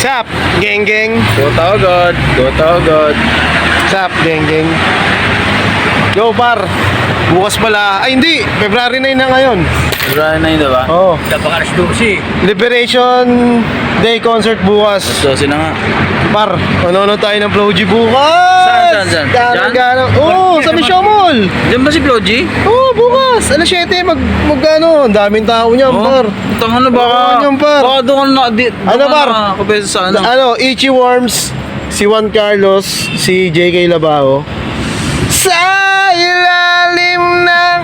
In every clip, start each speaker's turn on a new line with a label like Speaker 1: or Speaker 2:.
Speaker 1: Sup, geng geng.
Speaker 2: Go Tagod. Go Tagod.
Speaker 1: Sup, geng geng. Yo, par. Bukas pala. Ay, hindi. February 9 na ngayon.
Speaker 2: February 9, diba?
Speaker 1: Oo.
Speaker 2: Napaka-alas 12.
Speaker 1: Liberation Day concert bukas.
Speaker 2: 12 na nga.
Speaker 1: Par, manonood tayo ng Flow G bukas.
Speaker 2: Saan?
Speaker 1: Gano'n. Oo, sa Misho Mall.
Speaker 2: Diyan ba si Floji?
Speaker 1: Oo, bukas. Alas 7, ano. Ang daming tao niyan, par.
Speaker 2: Tang ano baka?
Speaker 1: Oo, yun, par.
Speaker 2: Baka doon ka na.
Speaker 1: Ano, par?
Speaker 2: Kapesa sa ano?
Speaker 1: Ano, Ichi Worms, si Juan Carlos, si JK Labao. Sa ilalim ng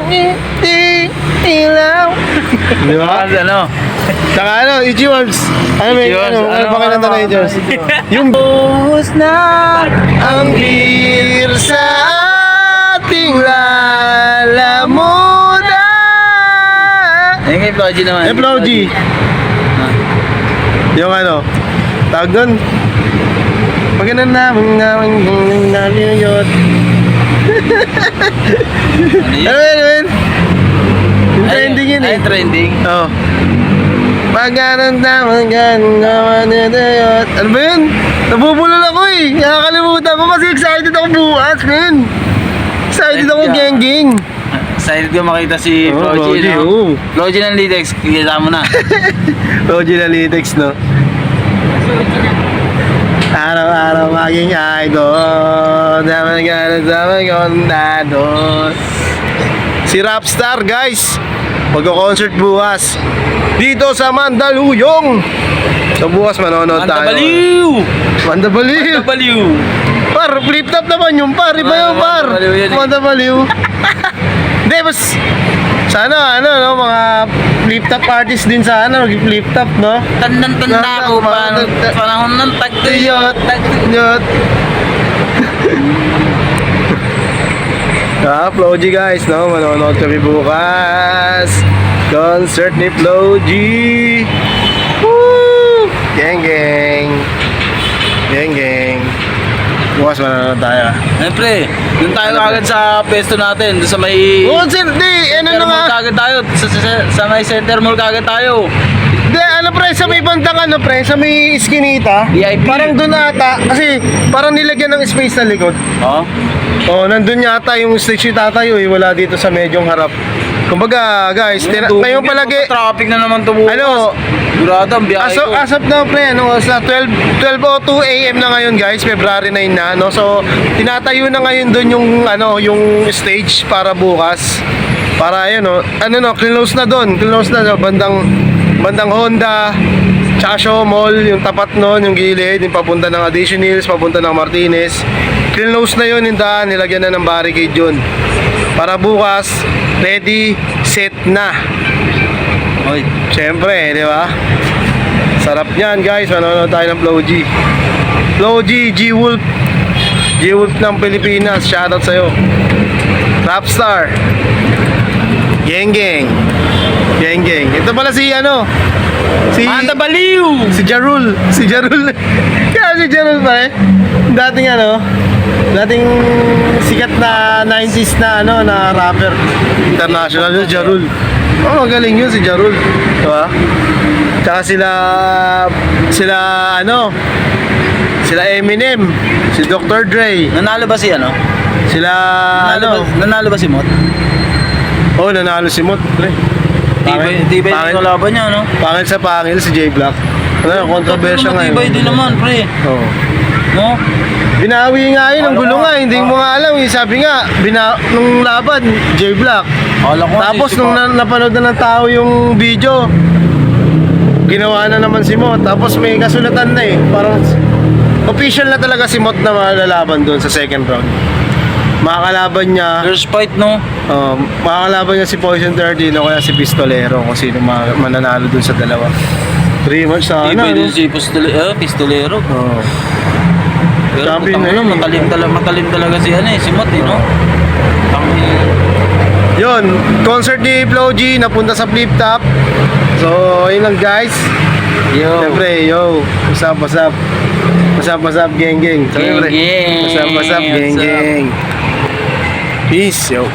Speaker 1: ilaw. Di ba?
Speaker 2: Ano?
Speaker 1: Saka ano, Ichi Worms. Ano may,
Speaker 2: Ichi Worms.
Speaker 1: ano pa kinanta na Ichi Worms? Yung buhos na ang bir sa ating lalamunan.
Speaker 2: Ayun kay Floji naman.
Speaker 1: Eh, Flow G. Yung ano, tawag doon. Maganda naman naliyot. Ano yun? Yung trending yun eh.
Speaker 2: Ay, trending.
Speaker 1: Oo. Pagkaroon naman naman naliyot. Ano ba yun? Nabubulol ako eh. Nakakalimutan ko kasi excited ako bukas, man. Excited ako, geng-geng.
Speaker 2: Excited ko makita si
Speaker 1: Oo,
Speaker 2: Floji,
Speaker 1: Floji,
Speaker 2: no?
Speaker 1: oo.
Speaker 2: Floji ng Lidex, kita mo na.
Speaker 1: Floji na Litex, no? Araw-araw maging idol. Dapat gano'n sa mga kondado. Si Rapstar, guys. Magko-concert bukas. Dito sa Mandaluyong. So bukas manonood tayo.
Speaker 2: Mandabaliw!
Speaker 1: Mandabaliw.
Speaker 2: Mandabaliw!
Speaker 1: Par, flip top naman yung par. Iba yung par.
Speaker 2: Mandabaliw yan eh.
Speaker 1: Mandabaliw. Hindi, mas... Sana, ano, no, mga flip top artist din sana. Mag-flip top, no?
Speaker 2: Tandang-tanda ko pa. Panahon ng tagtuyot.
Speaker 1: Yot. Flow G, guys, no? Manonood kami bukas. Concert ni Flow G. Woo! Geng geng. Geng geng. Bukas manonood tayo.
Speaker 2: Siyempre, doon tayo agad sa pesto natin. Doon sa may...
Speaker 1: Concert, di, ano na
Speaker 2: Center
Speaker 1: nga.
Speaker 2: Mall kagad tayo. Sa may Center Mall kagad tayo.
Speaker 1: Di, ano pre, sa may bandang ano pre, sa may iskinita.
Speaker 2: VIP.
Speaker 1: Parang doon ata, kasi parang nilagyan ng space sa likod.
Speaker 2: Oh?
Speaker 1: Oh, nandun yata yung stage ni tatayo eh, wala dito sa medyong harap. Kumbaga, guys, ngayon palagi,
Speaker 2: Traffic na naman to bukas.
Speaker 1: ano,
Speaker 2: Durado ang biyahe ko.
Speaker 1: as of now, pre, ano, sa 12:02 AM na ngayon, guys, February 9 na, no? So, tinatayo na ngayon doon yung, ano, yung stage para bukas. Para, ayun, no, ano, no, close na doon, no, bandang Honda, tsaka Shaw Mall, yung tapat noon, yung gilid, yung papunta ng Addition Hills, papunta ng Martinez. Close na yun, yung daan, nilagyan na ng barricade yun. Para bukas, ready, set na.
Speaker 2: Oy.
Speaker 1: Siyempre, di ba? Sarap niyan, guys. Manonood tayo ng Flow G. Flow G, G-Wolf. G-Wolf ng Pilipinas. Shoutout sa'yo. Rapstar. Geng geng. Geng geng. Ito pala si ano? Si
Speaker 2: Mandabaliw!
Speaker 1: Si Jarul. Si Jarul. Kaya si Jarul pa eh. Dating sikat na 90s na ano na rapper. International yun, Jarul. Oh, magaling yun si Jarul. Diba? Tsaka sila Eminem, si Dr. Dre,
Speaker 2: Nanalo ba si ano?
Speaker 1: sila
Speaker 2: Nanalo ba si Mot?
Speaker 1: Oh, nanalo si Mot, pre.
Speaker 2: Tibay
Speaker 1: Pangil-
Speaker 2: yung kalaban niya, no?
Speaker 1: Pangil sa pangil si J Black. Ano, kontrobersya ngayon.
Speaker 2: Tibay din naman, pre.
Speaker 1: Oh.
Speaker 2: No?
Speaker 1: Binawi nga yun, ang gulo nga, hindi mo nga alam. Sabi nga, nung laban, J Black.
Speaker 2: Akala ko
Speaker 1: Tapos nung napanood na ng tao yung video, ginawa na naman si Mot. Tapos may kasulatan na eh. Parang official na talaga si Mot na malalaban doon sa second round. Makakalaban niya,
Speaker 2: First fight, no?
Speaker 1: makakalaban niya si Poison 13 o kaya si Pistolero kung sino mananalo doon sa dalawa. Pretty much sana.
Speaker 2: Tibay
Speaker 1: No?
Speaker 2: din si Pistolero.
Speaker 1: Oh.
Speaker 2: Pero
Speaker 1: Champion
Speaker 2: putang
Speaker 1: na
Speaker 2: ano,
Speaker 1: yun eh.
Speaker 2: matalim talaga si ano eh, si Mot, eh, no?
Speaker 1: Yun, concert ni Flow G, napunta sa Flip Top. So, yun lang guys.
Speaker 2: Yo.
Speaker 1: Siyempre, yo, what's up, what's up? What's up, what's up, geng, geng. Siyempre,
Speaker 2: Geng, geng.
Speaker 1: what's up,
Speaker 2: What's up?
Speaker 1: geng, geng. Peace, yo.